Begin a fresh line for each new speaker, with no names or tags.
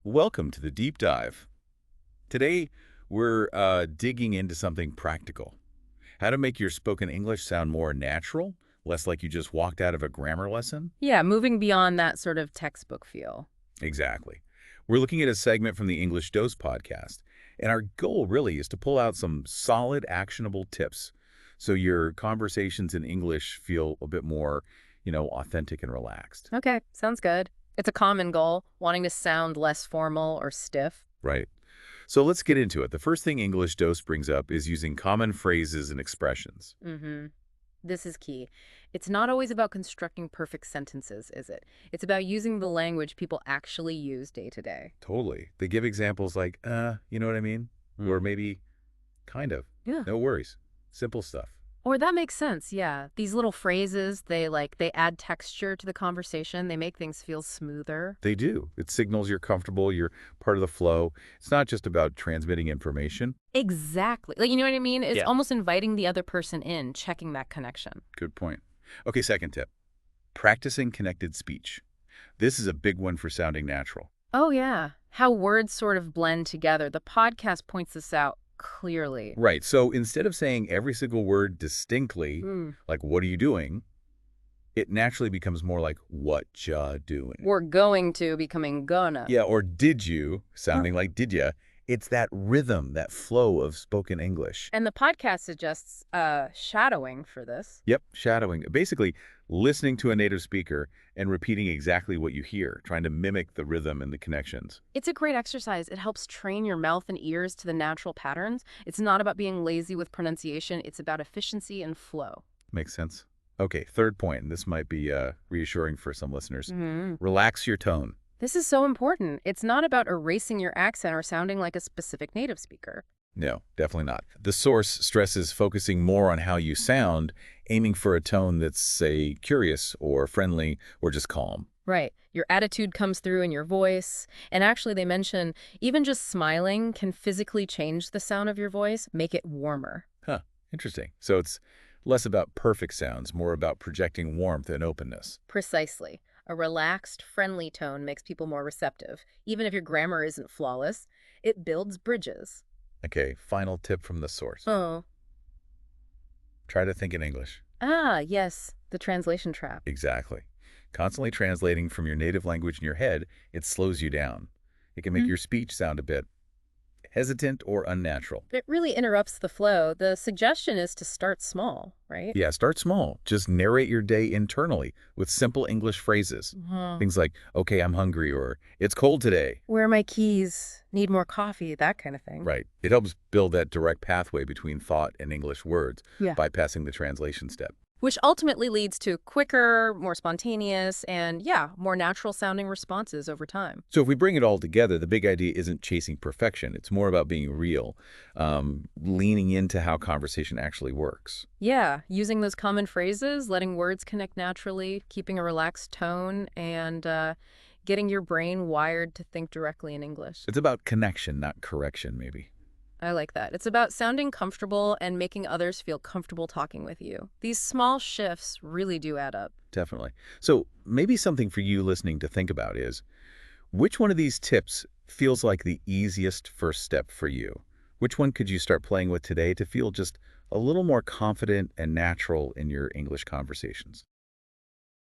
Welcome to the deep dive. Today, we're digging into something practical. How to make your spoken English sound more natural, less like you just walked out of a grammar lesson?
Yeah, moving beyond that sort of textbook feel.
Exactly. We're looking at a segment from the English Dose podcast, and our goal really is to pull out some solid, actionable tips so your conversations in English feel a bit more, authentic and relaxed.
Okay, sounds good. It's a common goal, wanting to sound less formal or stiff.
Right. So let's get into it. The first thing English Dose brings up is using common phrases and expressions.
Mm-hmm. This is key. It's not always about constructing perfect sentences, is it? It's about using the language people actually use day to day.
Totally. They give examples like, you know what I mean? Or maybe, kind of.
Yeah.
No worries. Simple stuff.
Or that makes sense, yeah. These little phrases, they add texture to the conversation. They make things feel smoother.
They do. It signals you're comfortable, you're part of the flow. It's not just about transmitting information.
Exactly. Like, you know what I mean? It's
Yeah.
almost inviting the other person in, checking that connection.
Good point. Okay, second tip. Practicing connected speech. This is a big one for sounding natural.
Oh, yeah. How words sort of blend together. The podcast points this out clearly.
Right. So instead of saying every single word distinctly,
Mm.
like, what are you doing? It naturally becomes more like, what ya doing?
We're going to becoming gonna.
Yeah, or did you, sounding like did ya. It's that rhythm, that flow of spoken English.
And the podcast suggests shadowing for this.
Yep, shadowing. Basically, listening to a native speaker and repeating exactly what you hear, trying to mimic the rhythm and the connections.
It's a great exercise. It helps train your mouth and ears to the natural patterns. It's not about being lazy with pronunciation. It's about efficiency and flow.
Makes sense. Okay, third point, and this might be reassuring for some listeners.
Mhm.
Relax your tone.
This is so important. It's not about erasing your accent or sounding like a specific native speaker.
No, definitely not. The source stresses focusing more on how you sound, aiming for a tone that's, say, curious or friendly or just calm.
Right. Your attitude comes through in your voice. And actually, they mention even just smiling can physically change the sound of your voice, make it warmer.
Huh, interesting. So it's less about perfect sounds, more about projecting warmth and openness.
Precisely. A relaxed, friendly tone makes people more receptive. Even if your grammar isn't flawless, it builds bridges.
Okay, final tip from the source.
Oh.
Try to think in English.
Ah, yes. The translation trap.
Exactly. Constantly translating from your native language in your head, it slows you down. It can make your speech sound a bit hesitant or unnatural.
It really interrupts the flow. The suggestion is to start small, right?
Yeah, start small. Just narrate your day internally with simple English phrases. Things like, okay, I'm hungry, or it's cold today.
Where are my keys? Need more coffee, that kind of thing.
Right. It helps build that direct pathway between thought and English words,
Yeah.
bypassing the translation step.
Which ultimately leads to quicker, more spontaneous, and more natural sounding responses over time.
So if we bring it all together, the big idea isn't chasing perfection. It's more about being real, leaning into how conversation actually works.
Yeah, using those common phrases, letting words connect naturally, keeping a relaxed tone, and getting your brain wired to think directly in English.
It's about connection, not correction, maybe.
I like that. It's about sounding comfortable and making others feel comfortable talking with you. These small shifts really do add up.
Definitely. So maybe something for you listening to think about is, which one of these tips feels like the easiest first step for you? Which one could you start playing with today to feel just a little more confident and natural in your English conversations?